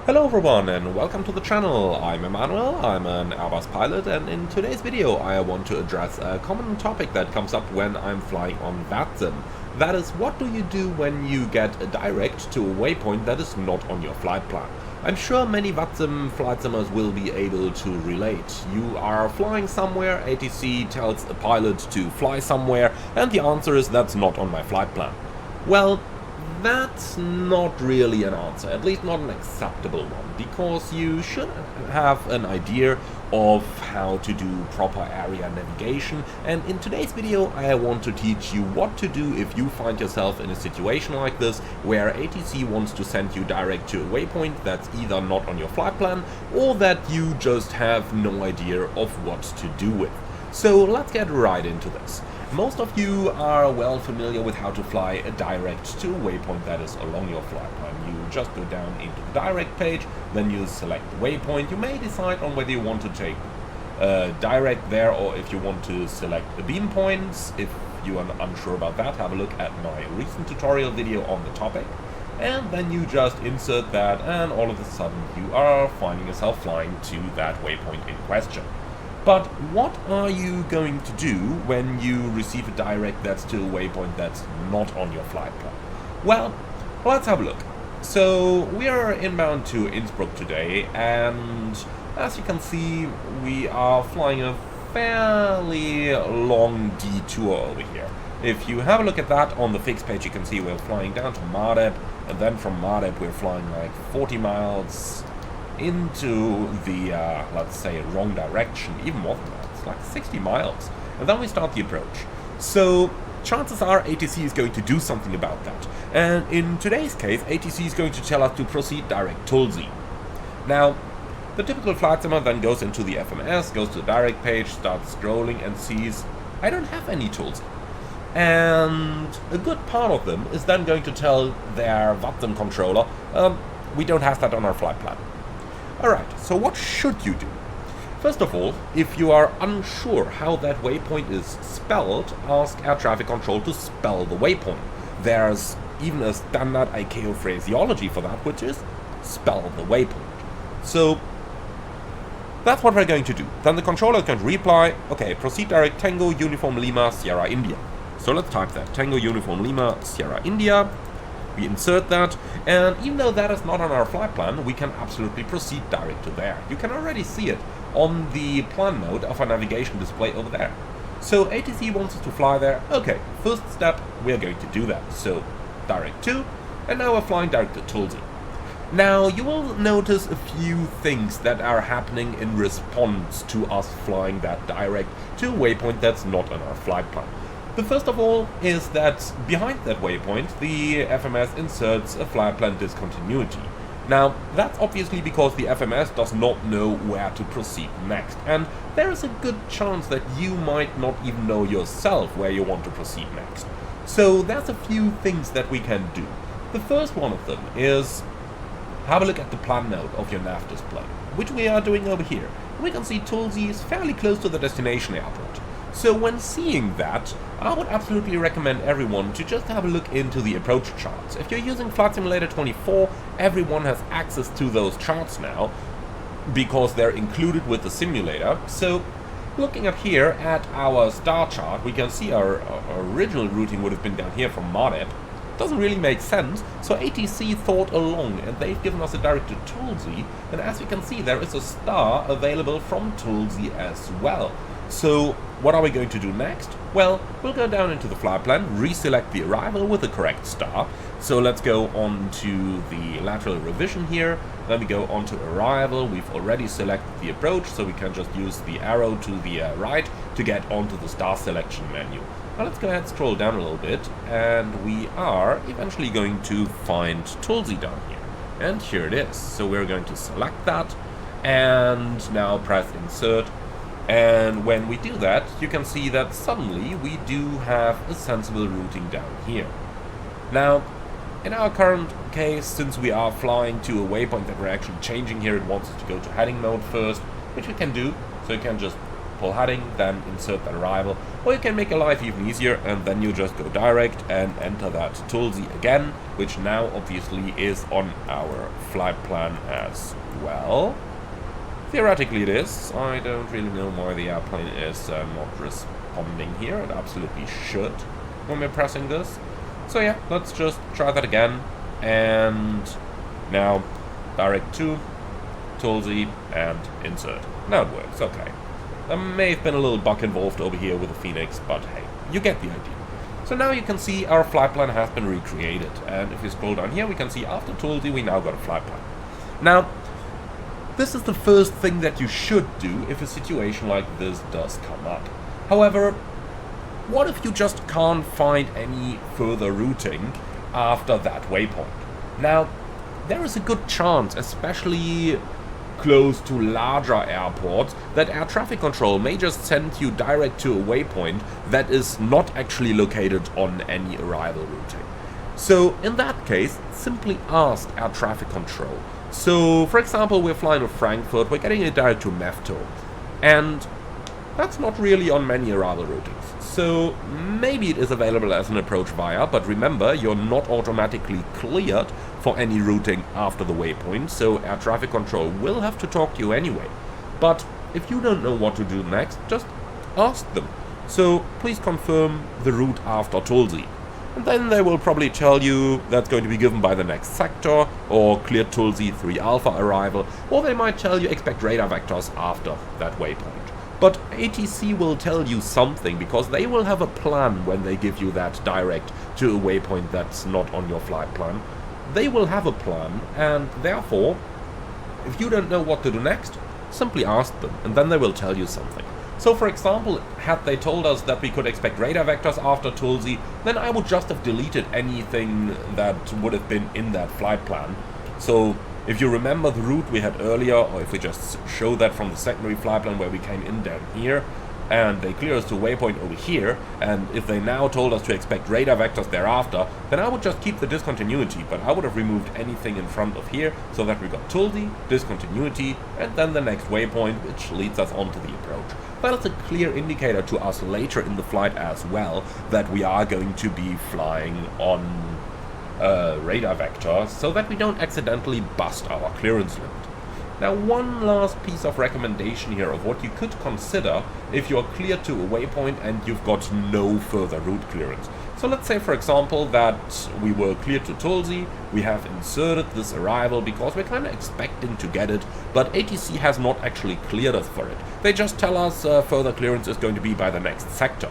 Hello everyone and welcome to the channel. I'm Emmanuel, I'm an Airbus pilot, and in today's video I want to address a common topic that comes up when I'm flying on VATSIM. That is, what do you do when you get a direct to a waypoint that is not on your flight plan? I'm sure many VATSIM flight simmers will be able to relate. You are flying somewhere, ATC tells a pilot to fly somewhere, and the answer is that's not on my flight plan. Well, that's not really an answer, at least not an acceptable one, because you should have an idea of how to do proper area navigation, and in today's video I want to teach you what to do if you find yourself in a situation like this, where ATC wants to send you direct to a waypoint that's either not on your flight plan, or that you just have no idea of what to do with. So let's get right into this. Most of you are well familiar with how to fly a direct to a waypoint that is along your flight plan. You just go down into the direct page, then you select the waypoint. You may decide on whether you want to take direct there or if you want to select the beam points. If you are unsure about that, have a look at my recent tutorial video on the topic. And then you just insert that, and all of a sudden you are finding yourself flying to that waypoint in question. But what are you going to do when you receive a direct that's to a waypoint that's not on your flight plan? Well, let's have a look. So we are inbound to Innsbruck today, and as you can see, we are flying a fairly long detour over here. If you have a look at that on the fixed page, you can see we're flying down to Mardeb, and then from Mardeb we're flying like 40 miles into the, let's say, wrong direction, even more than that. It's like 60 miles. And then we start the approach. So chances are ATC is going to do something about that. And in today's case, ATC is going to tell us to proceed direct Tulsi. Now, the typical flight simmer then goes into the FMS, goes to the direct page, starts scrolling and sees, I don't have any Tulsi. And a good part of them is then going to tell their VATSIM controller, we don't have that on our flight plan. Alright, so what should you do? First of all, if you are unsure how that waypoint is spelled, ask air traffic control to spell the waypoint. There's even a standard ICAO phraseology for that, which is spell the waypoint. So that's what we're going to do. Then the controller is going to reply, okay, proceed direct Tango Uniform Lima Sierra India. So let's type that, Tango Uniform Lima Sierra India. We insert that, and even though that is not on our flight plan, we can absolutely proceed direct to there. You can already see it on the plan mode of our navigation display over there. So ATC wants us to fly there. Okay, first step, we're going to do that. So direct to, and now we're flying direct to Tulsi. Now you will notice a few things that are happening in response to us flying that direct to a waypoint that's not on our flight plan. The first of all is that behind that waypoint, the FMS inserts a flight plan discontinuity. Now, that's obviously because the FMS does not know where to proceed next, and there is a good chance that you might not even know yourself where you want to proceed next. So there's a few things that we can do. The first one of them is have a look at the plan mode of your nav display, which we are doing over here. We can see Tulsi is fairly close to the destination airport. So when seeing that, I would absolutely recommend everyone to just have a look into the approach charts. If you're using Flight Simulator 24, everyone has access to those charts now, because they're included with the simulator. So looking up here at our star chart, we can see our original routing would have been down here from Mardeb. Doesn't really make sense, so ATC thought along, and they've given us a direct to Tulsi, and as we can see, there is a star available from Tulsi as well. So what are we going to do next? Well, we'll go down into the flight plan, reselect the arrival with the correct star. So let's go on to the lateral revision here, then we go on to arrival. We've already selected the approach, so we can just use the arrow to the right to get onto the star selection menu. Now let's go ahead and scroll down a little bit, and we are eventually going to find Tulsi down here. And here it is. So we're going to select that, and now press insert. And when we do that, you can see that suddenly we do have a sensible routing down here. Now, in our current case, since we are flying to a waypoint that we're actually changing here, it wants us to go to heading mode first, which we can do. So you can just pull heading, then insert that arrival, or you can make your life even easier and then you just go direct and enter that toolsy again, which now obviously is on our flight plan as well. Theoretically it is. I don't really know why the airplane is not responding here. It absolutely should when we're pressing this. So yeah, let's just try that again. And now direct to toolsy and insert. Now it works, okay. There may have been a little bug involved over here with the Phoenix, but hey, you get the idea. So now you can see our flight plan has been recreated. And if we scroll down here, we can see after toolsy, we now got a flight plan. Now, this is the first thing that you should do if a situation like this does come up. However, what if you just can't find any further routing after that waypoint? Now, there is a good chance, especially close to larger airports, that air traffic control may just send you direct to a waypoint that is not actually located on any arrival routing. So in that case, simply ask air traffic control. So for example, we're flying to Frankfurt, we're getting it direct to Mefto, and that's not really on many arrival routings. So maybe it is available as an approach via, but remember, you're not automatically cleared for any routing after the waypoint, so air traffic control will have to talk to you anyway. But if you don't know what to do next, just ask them. So please confirm the route after toolsy. And then they will probably tell you that's going to be given by the next sector, or cleared toolsy 3 alpha arrival, or they might tell you expect radar vectors after that waypoint. But ATC will tell you something, because they will have a plan when they give you that direct to a waypoint that's not on your flight plan. They will have a plan, and therefore, if you don't know what to do next, simply ask them, and then they will tell you something. So for example, had they told us that we could expect radar vectors after toolsy, then I would just have deleted anything that would have been in that flight plan. So if you remember the route we had earlier, or if we just show that from the secondary flight plan where we came in down here, and they clear us to waypoint over here, and if they now told us to expect radar vectors thereafter, then I would just keep the discontinuity, but I would have removed anything in front of here, so that we got toolsy, discontinuity, and then the next waypoint, which leads us onto the approach. That is a clear indicator to us later in the flight as well, that we are going to be flying on radar vector, so that we don't accidentally bust our clearance limit. Now, one last piece of recommendation here of what you could consider if you're cleared to a waypoint and you've got no further route clearance. So let's say, for example, that we were cleared to toolsy, we have inserted this arrival because we're kind of expecting to get it, but ATC has not actually cleared us for it. They just tell us further clearance is going to be by the next sector.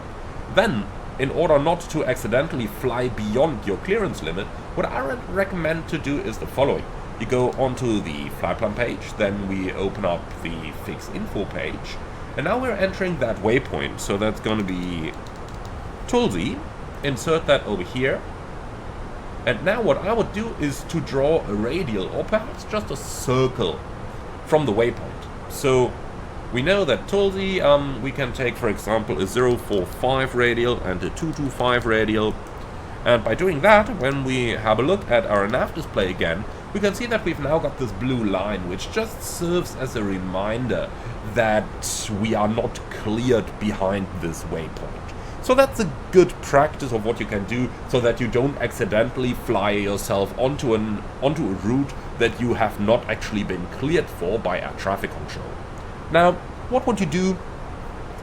Then, in order not to accidentally fly beyond your clearance limit, what I recommend to do is the following. You go onto the flight plan page, then we open up the fix info page, and now we're entering that waypoint, so that's going to be toolsy, insert that over here, and now what I would do is to draw a radial, or perhaps just a circle, from the waypoint. So we know that toolsy, we can take, for example, a 045 radial and a 225 radial, and by doing that, when we have a look at our nav display again, we can see that we've now got this blue line, which just serves as a reminder that we are not cleared behind this waypoint. So that's a good practice of what you can do, so that you don't accidentally fly yourself onto a route that you have not actually been cleared for by air traffic control. Now, what would you do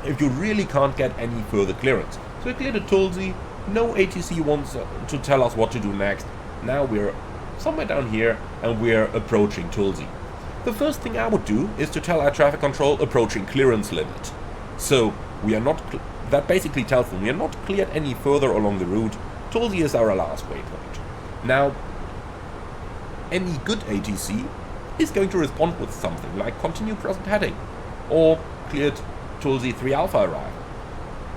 if you really can't get any further clearance? So we cleared a toolsy, no ATC wants to tell us what to do next. Now we're somewhere down here and we're approaching toolsy. The first thing I would do is to tell air traffic control approaching clearance limit. So we are not, that basically tells them we are not cleared any further along the route. Toolsy is our last waypoint. Now, any good ATC is going to respond with something like continue present heading, or cleared toolsy 3 alpha arrival,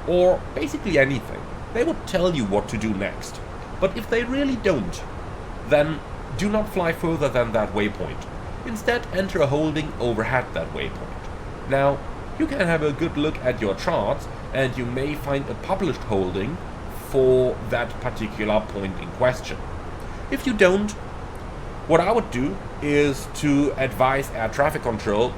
or basically anything. They would tell you what to do next. But if they really don't, then do not fly further than that waypoint. Instead, enter a holding overhead that waypoint. Now, you can have a good look at your charts, and you may find a published holding for that particular point in question. If you don't, what I would do is to advise air traffic control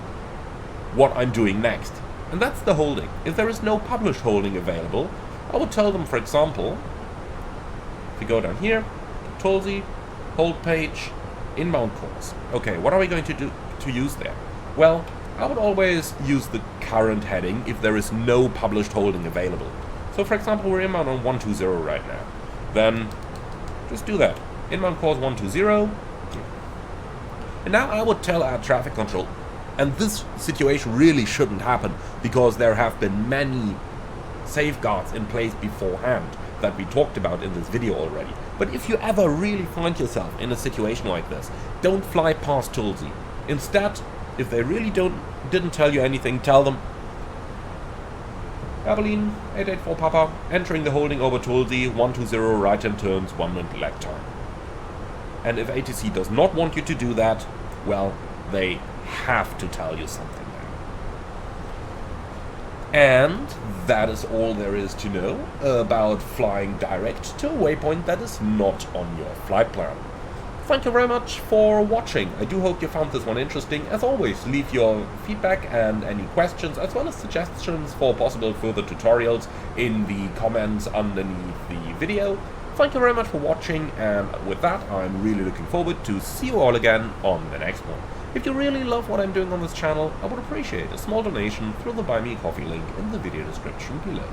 what I'm doing next. And that's the holding. If there is no published holding available, I would tell them, for example, if we go down here, toolsy, hold page, inbound course. Okay, what are we going to do to use there? Well, I would always use the current heading if there is no published holding available. So for example, we're inbound on 120 right now. Then just do that. Inbound course 120. And now I would tell our traffic control, and this situation really shouldn't happen because there have been many safeguards in place beforehand that we talked about in this video already. But if you ever really find yourself in a situation like this, don't fly past Tulsi. Instead, if they really didn't tell you anything, tell them, Berlin 884 Papa, entering the holding over Tulsi, 120 right hand turns, 1 minute lag time. And if ATC does not want you to do that, well, they have to tell you something now. And that is all there is to know about flying direct to a waypoint that is not on your flight plan. Thank you very much for watching. I do hope you found this one interesting. As always, leave your feedback and any questions as well as suggestions for possible further tutorials in the comments underneath the video. Thank you very much for watching, and with that, I'm really looking forward to see you all again on the next one. If you really love what I'm doing on this channel, I would appreciate a small donation through the Buy Me a Coffee link in the video description below.